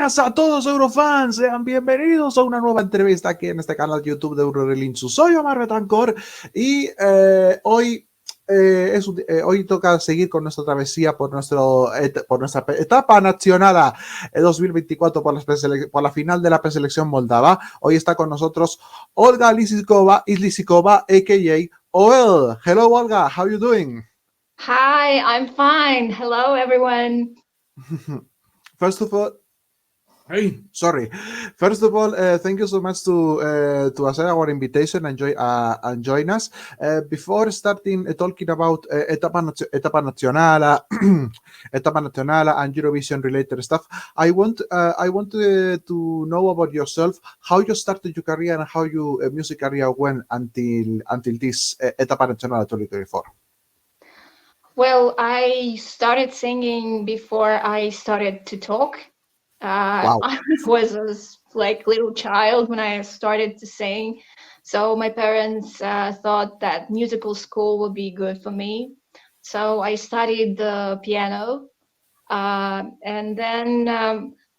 buenas a todos Eurofans, sean bienvenidos a una nueva entrevista aquí en este canal de YouTube de Eurorelinchu. Soy Omar Betancor y hoy toca seguir con nuestra travesía por nuestra Etapa Națională 2024 por la final de la preselección moldava. Hoy está con nosotros Olga Lisikova, aka OL. Hello Olga, how are you doing? Hi, I'm fine. Hello everyone. First of all, thank you so much to accept our invitation and join us. Before starting talking about Etapa Națională, Etapa Națională and Eurovision related stuff, I want to know about yourself, how you started your career and how your music career went until this Etapa Națională 2024. Well, I started singing before I started to talk. Wow. I was a little child when I started to sing. So my parents thought that musical school would be good for me. So I studied the piano. And then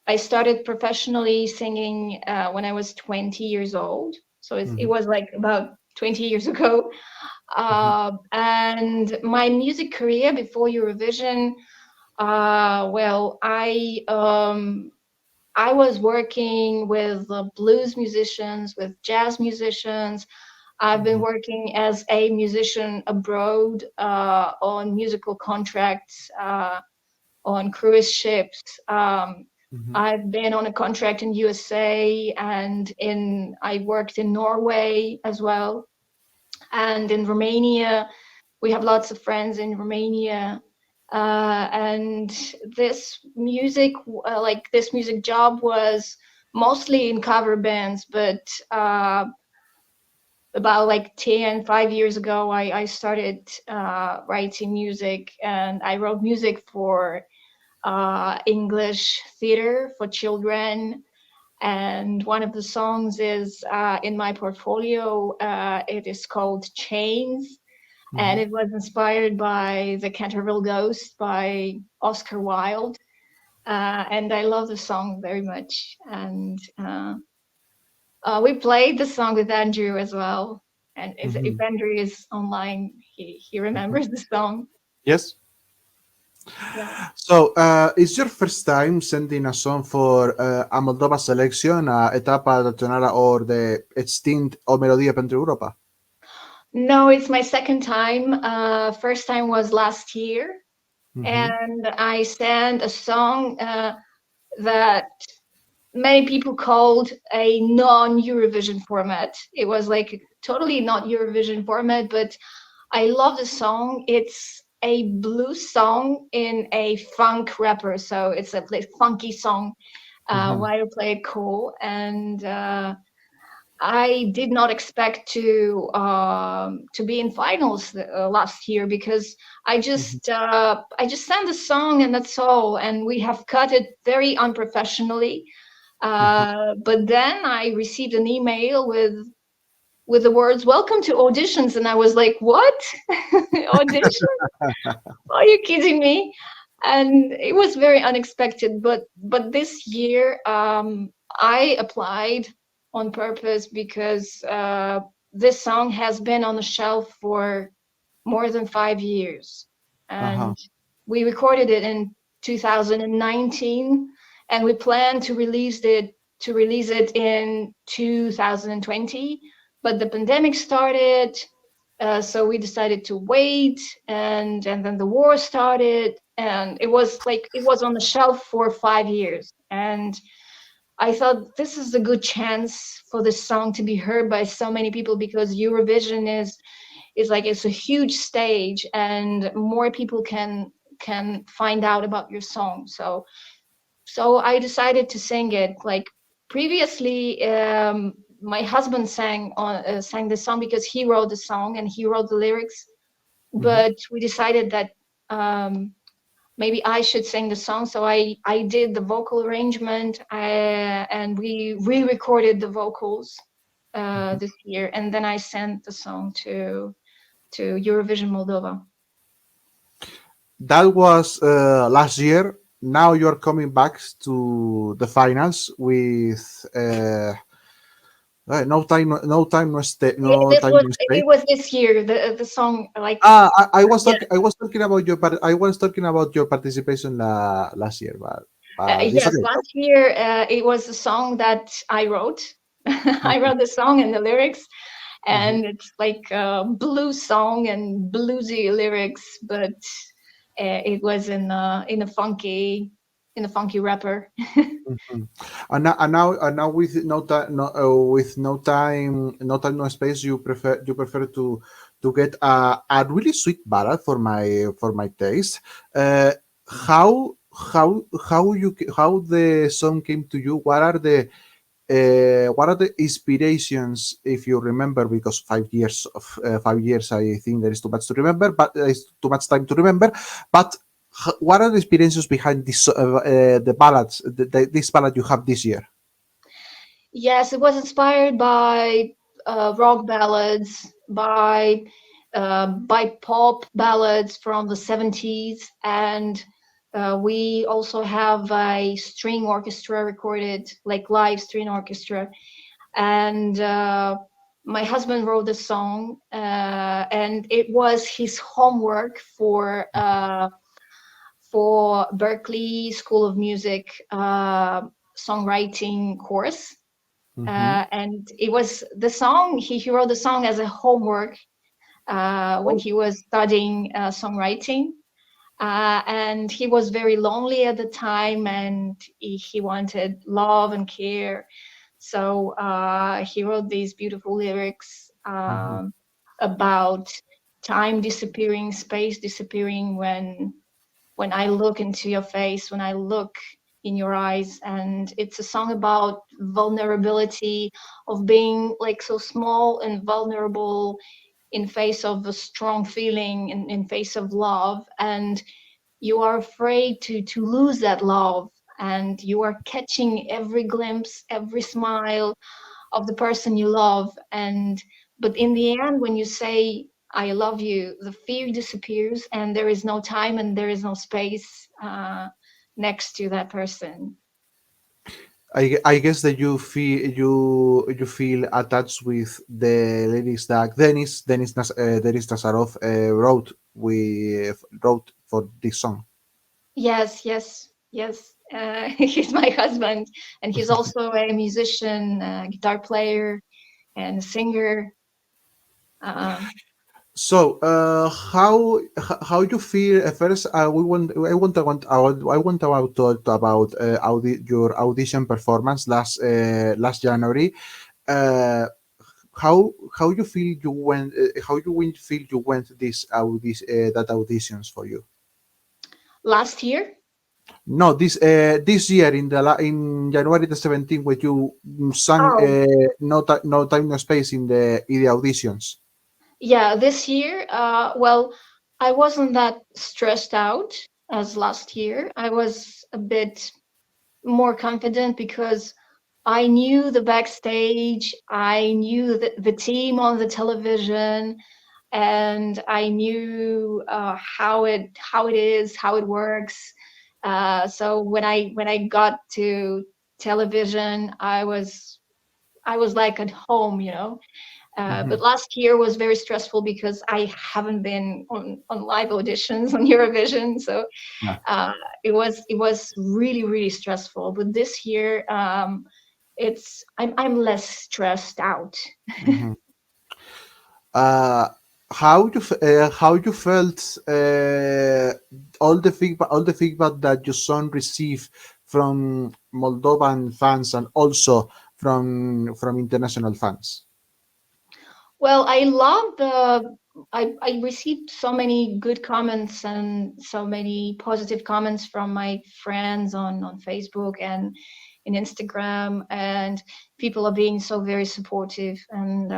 I started professionally singing when I was 20 years old. So it was like about 20 years ago. And my music career before Eurovision, I was working with blues musicians, with jazz musicians. I've been working as a musician abroad on musical contracts, on cruise ships. I've been on a contract in USA and I worked in Norway as well. And in Romania, we have lots of friends in Romania. And this music job was mostly in cover bands, but about 5 years ago, I started writing music, and I wrote music for English theater for children. And one of the songs is in my portfolio. It is called Chains. And it was inspired by The Canterville Ghost by Oscar Wilde. And I love the song very much. And we played the song with Andrew as well. And if Andrew is online, he remembers the song. Yes. Yeah. So, it's your first time sending a song for a Moldova selection, Etapa Națională, or the extinct O Melodie pentru Europa? No, it's my second time. First time was last year. And I sang a song that many people called a non-Eurovision format. It was totally not Eurovision format, but I love the song. It's a blues song in a funk rapper, so it's a funky song. Why to play it cool? And I did not expect to be in finals last year, because I just sang the song and that's all, and we have cut it very unprofessionally. But then I received an email with the words "Welcome to auditions," and I was like, "What? Auditions? Are you kidding me?" And it was very unexpected. But this year I applied on purpose, because this song has been on the shelf for more than 5 years, and we recorded it in 2019, and we plan to release it in 2020. But the pandemic started, so we decided to wait, and then the war started, and it was on the shelf for 5 years. And I thought this is a good chance for this song to be heard by so many people, because Eurovision is it's a huge stage, and more people can find out about your song. So I decided to sing it. Previously, my husband sang this song because he wrote the song and he wrote the lyrics. But we decided that maybe I should sing the song. So I did the vocal arrangement, and we re-recorded the vocals this year. And then I sent the song to Eurovision Moldova. That was last year. now you're coming back to the finals with no This time, was no it space. was this year, the song, like, yeah. I was talking about I was talking about your participation last year, but it's Yes, okay. last year it was a song that I wrote. I Mhm, wrote the song and the lyrics, mhm. and it's like a blues song and bluesy lyrics, but it was in a funky rapper. Mhm. And now with no time, no space, you prefer to get a really sweet ballad for my taste. How the song came to you? What are the inspirations, if you remember? Because 5 years of 5 years, I think there is too much to remember, but there is too much time to remember. But what are the inspirations behind the ballads, this ballad you have this year? Yes, it was inspired by rock ballads, by pop ballads from the 70s, and we also have a string orchestra recorded, like live string orchestra. And my husband wrote the song, and it was his homework for Berkeley School of Music songwriting course. Hmm. And it was the song, he wrote the song as a homework when Oh. he was studying songwriting. And he was very lonely at the time, and he wanted love and care. So he wrote these beautiful lyrics Hmm. about time disappearing, space disappearing when I look into your face, when I look in your eyes. And it's a song about vulnerability, of being like so small and vulnerable in face of a strong feeling, in face of love. And you are afraid to lose that love. And you are catching every glimpse, every smile of the person you love. And but in the end, when you say I love you, the fear disappears, and there is no time and there is no space next to that person. I guess that you feel attached with the lyrics that Denis Nazarov wrote for this song. Yes, yes, yes. He's my husband, and he's also a musician, guitar player, and singer. Um, So, how you feel? First, I want to talk about your audition performance last January. Uh, how you feel you went? How you went, feel you went that auditions for you? Last year. No, this year in January the 17th, when you sang Oh, no time no space in the auditions. yeah, this year, well, I wasn't that stressed out as last year. I was a bit more confident because I knew the backstage, I knew the team on the television, and I knew how it is, how it works. So when I got to television, I was like at home, you know. But Mhm. last year was very stressful because I haven't been on live auditions on Eurovision, so Yeah. uh, it was really really stressful. But this year, I'm less stressed out. Mhm. uh, how you felt all the feedback that your son received from Moldovan fans and also from international fans. Well, I love the. I received so many good comments and so many positive comments from my friends on Facebook and in Instagram, and people are being so very supportive. And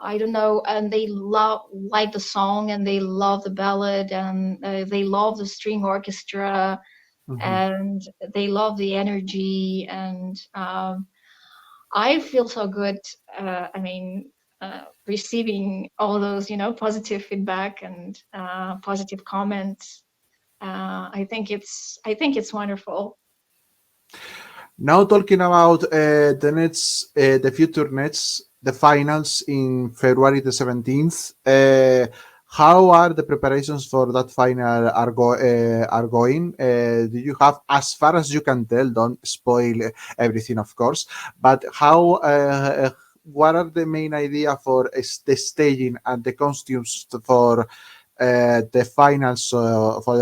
I don't know, and they like the song, and they love the ballad, and they love the string orchestra, Mhm. and they love the energy. And I feel so good. I mean, receiving all those, positive feedback and positive comments. I think it's wonderful. Now talking about the future nets, the finals in February the 17th. How are the preparations for that final are going? Do you have, as far as you can tell, don't spoil everything, of course, but how? What are the main idea for the staging and the costumes for the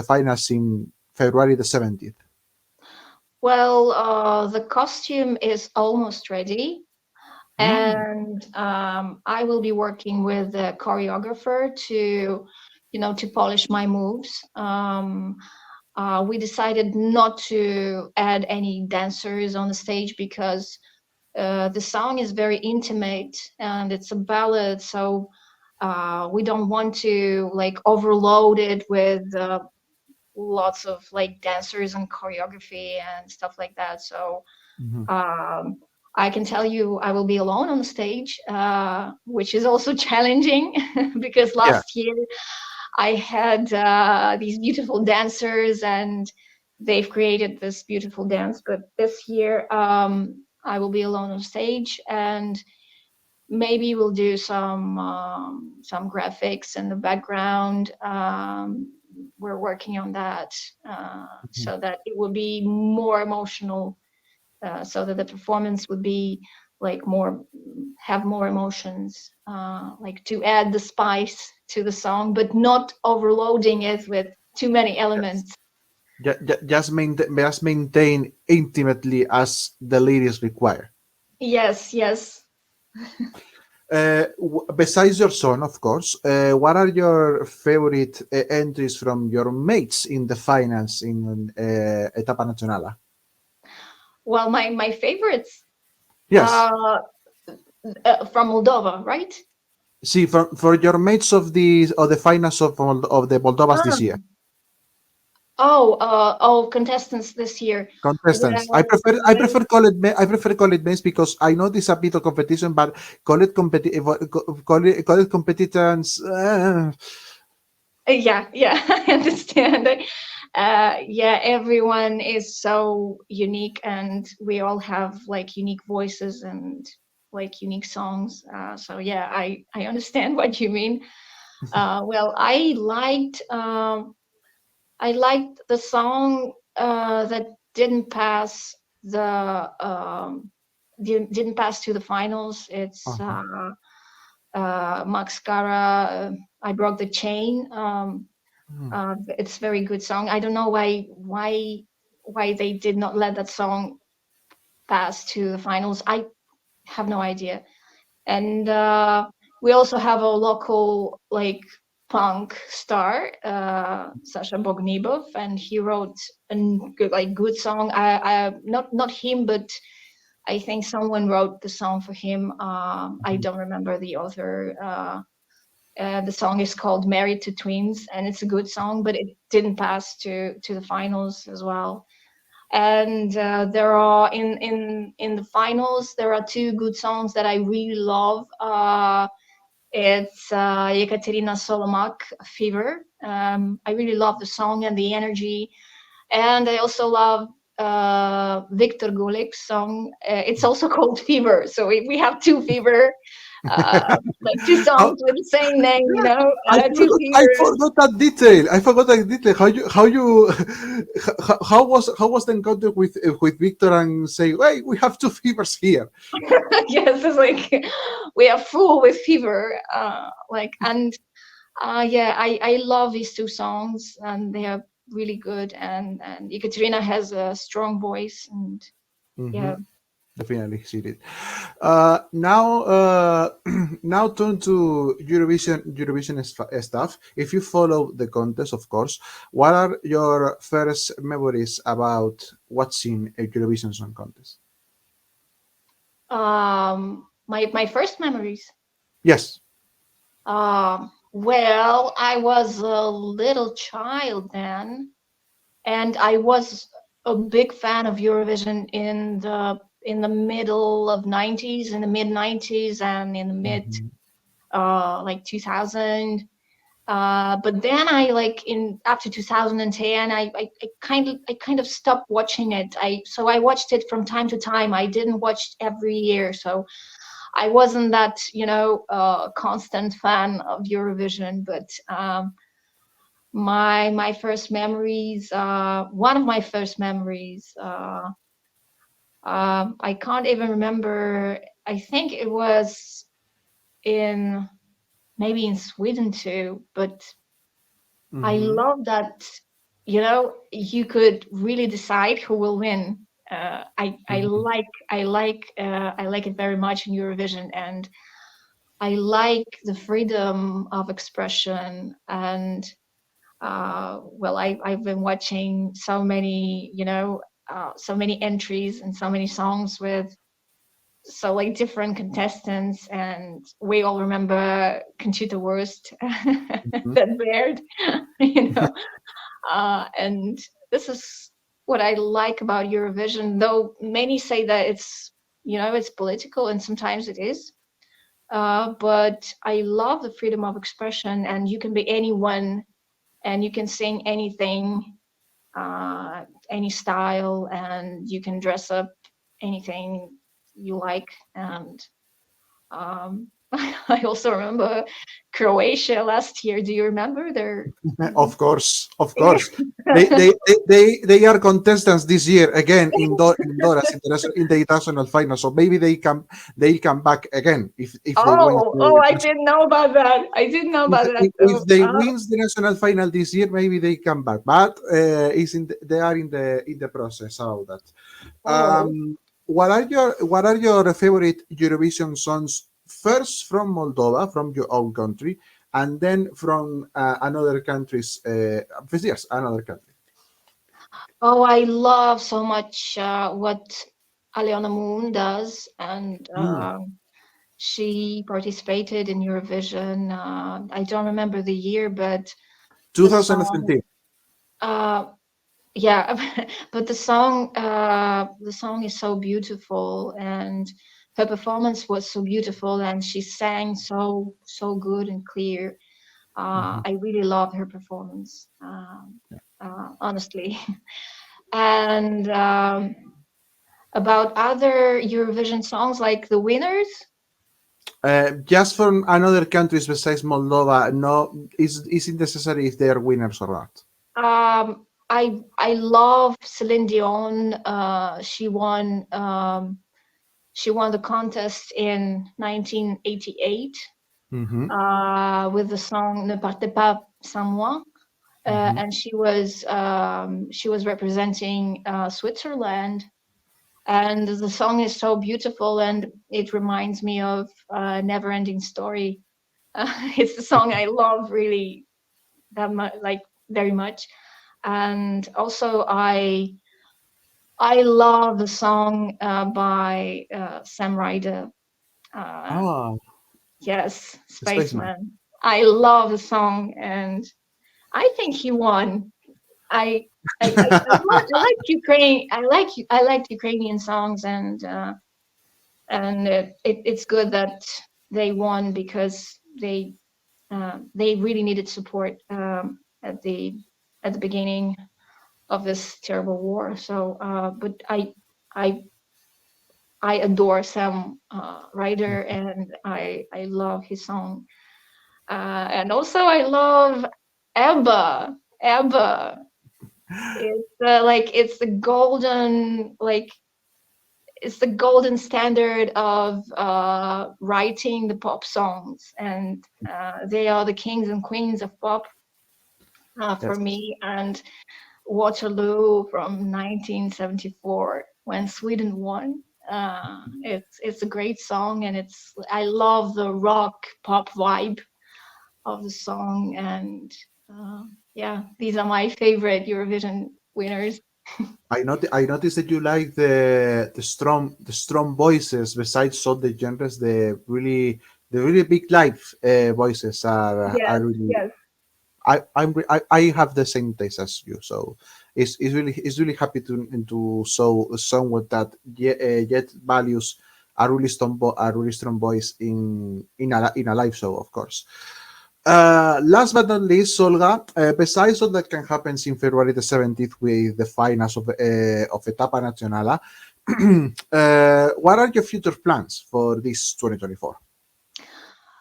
finals in February the 17th? Well, the costume is almost ready, Mm. and I will be working with the choreographer to, to polish my moves. We decided not to add any dancers on the stage because the song is very intimate and it's a ballad, so we don't want to like overload it with lots of like dancers and choreography and stuff like that. So Mhm. um, I can tell you I will be alone on the stage, which is also challenging because Yeah. last year I had these beautiful dancers and they've created this beautiful dance. But this year I will be alone on stage, and maybe we'll do some graphics in the background. We're working on that Mhm. so that it will be more emotional, so that the performance would be like more, have more emotions, like to add the spice to the song, but not overloading it with too many Yes. elements. Just maintain intimately as the lyrics require. Yes, yes. Besides your son, of course, what are your favorite entries from your mates in the finals in Etapa Națională? Well, my favorites Yes. uh, from Moldova, right? See, for your mates of the finals of the Moldovas this year, Ah. Oh, contestants this year. contestants. Well, my I prefer call it mates because I know this is a bit of competition, but call it competitors. yeah, I understand. Yeah, everyone is so unique, and we all have like unique voices and like unique songs. So yeah, I understand what you mean. Well, I liked the song that didn't pass the didn't pass to the finals. It's Uh-huh. Max Cara, I Broke the Chain. Hmm. It's a very good song. I don't know why they did not let that song pass to the finals. I have no idea. And we also have a local like punk star, Sasha Bognibov, and he wrote a good song. I not him, but I think someone wrote the song for him. I Mhm. don't remember the author. The song is called "Married to Twins," and it's a good song, but it didn't pass to the finals as well. And there are in the finals there are two good songs that I really love. It's Ekaterina Solomak, "Fever." I really love the song and the energy, and I also love Victor Gulik's song. It's also called "Fever," so we have two fever, like two How, songs with the same name, two I fevers. forgot that detail. I forgot that detail. How was the encounter with Victor and say, hey, we have two fevers here. Yes, it's like we are full with fever. And yeah, I love these two songs, and they are really good. And Ekaterina has a strong voice, and Hmm. yeah. Definitely, she did. Now, now turn to Eurovision stuff. If you follow the contest, of course, what are your first memories about watching a Eurovision Song Contest? My first memories. Yes. Well, I was a little child then, and I was a big fan of Eurovision in the middle of 90s, in the mid 90s, and in the mid Mhm. like 2000. But then I like in after 2010, I kind of stopped watching it. I watched it from time to time. I didn't watch every year, so I wasn't that constant fan of Eurovision. But my first memories, one of my first memories, I can't even remember. I think it was in maybe in Sweden too, but I Mhm. love that, you could really decide who will win. Mhm. I like it very much in Eurovision, and I like the freedom of expression. And well, I've been watching so many, so many entries and so many songs with so like different contestants, and we all remember Conchita Wurst, Mhm. that Baird, you know. And this is what I like about Eurovision, though many say that it's political, and sometimes it is. But I love the freedom of expression, and you can be anyone, and you can sing anything, any style, and you can dress up anything you like. And I also remember Croatia last year. Do you remember their? Of course, of course. They are contestants this year again in Dora's in the international final. So maybe they'll come back again if they win. Oh, I didn't know about that. I didn't know about that. If So, they wins the national final this year, maybe they come back. But they are in the process about that. oh, What are your favorite Eurovision songs? First from Moldova, from your own country, and then from another countries. Yes, another country. oh, I love so much what Aliona Moon does, and Mm. she participated in Eurovision. I don't remember the year, but the song, 2017. uh, yeah, but the song is so beautiful, and her performance was so beautiful, and she sang so good and clear. Mhm. I really love her performance, honestly. And about other Eurovision songs, like the winners, Just from another countries besides Moldova, no, isn't necessary if they are winners or not. I love Celine Dion. She won the contest in 1988 Hmm. with the song "Ne partez pas sans moi," Hmm. and she was representing Switzerland. And the song is so beautiful, and it reminds me of Never Ending Story. It's the song I love really that much, like very much. And also I love the song by Sam Ryder. Uh, Ah, yes, Spaceman. Spaceman. I love the song, and I think he won. I I like Ukraine. I like Ukrainian songs, and it's good that they won, because they really needed support at the beginning of this terrible war. So, but I I adore Sam Ryder, and I love his song, and also I love ABBA. ABBA. It's like it's the golden standard of writing the pop songs, and they are the kings and queens of pop for Yes. me. And Waterloo from 1974, when Sweden won. It's a great song, and I love the rock pop vibe of the song, and yeah, these are my favorite Eurovision winners. I noticed that you like the strong voices besides all the genres. The really big live voices are Yes, really. yes. I have the same taste as you, so it's really happy to show someone that yet values a really strong voice in a live show, of course. Last but not least, Olga, besides all that can happen in February the 17th with the finals of Etapa Națională, what are your future plans for this 2024?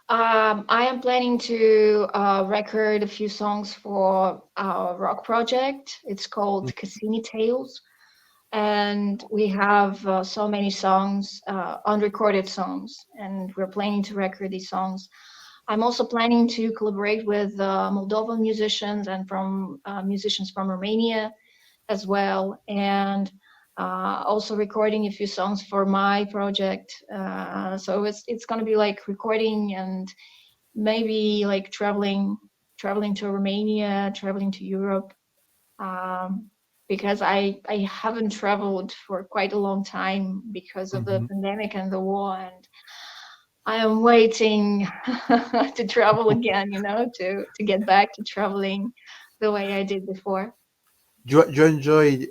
I am planning to record a few songs for our rock project. It's called Cassini Tales. And we have so many songs, unrecorded songs, and we're planning to record these songs. I'm also planning to collaborate with Moldovan musicians and from musicians from Romania as well, and also recording a few songs for my project. So it's going to be like recording and maybe like traveling to Romania, traveling to Europe, because I haven't traveled for quite a long time because of the pandemic and the war, and I am waiting to travel again, to get back to traveling the way I did before. You enjoy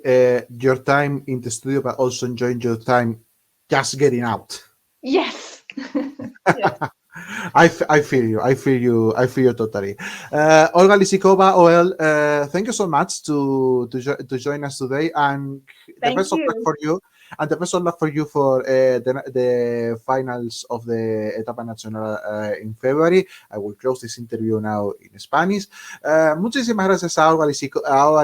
your time in the studio, but also enjoying your time just getting out. Yes. Yes. I feel you totally. Olga Lisikova, OL, thank you so much to join us today, and the best of luck for you. And the best of luck for you for the finals of the Etapa Nacional in February. I will close this interview now in Spanish. Muchísimas gracias a Olga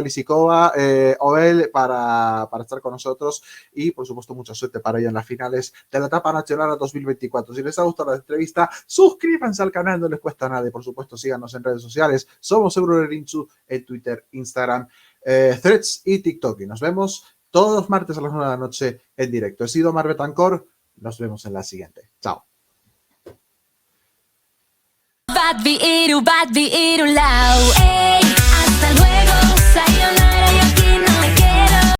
Lisikova, OL, para estar con nosotros, y por supuesto mucha suerte para ella en las finales de la Etapa Nacional 2024. Si les ha gustado la entrevista, suscríbanse al canal, no les cuesta nada, y por supuesto síganos en redes sociales. Somos Eurorelinchu en Twitter, Instagram, Threads y TikTok, y nos vemos todos los martes a las 9 de la noche en directo. He sido Omar Betancor. Nos vemos en la siguiente. Chao. Hasta luego, sayonara.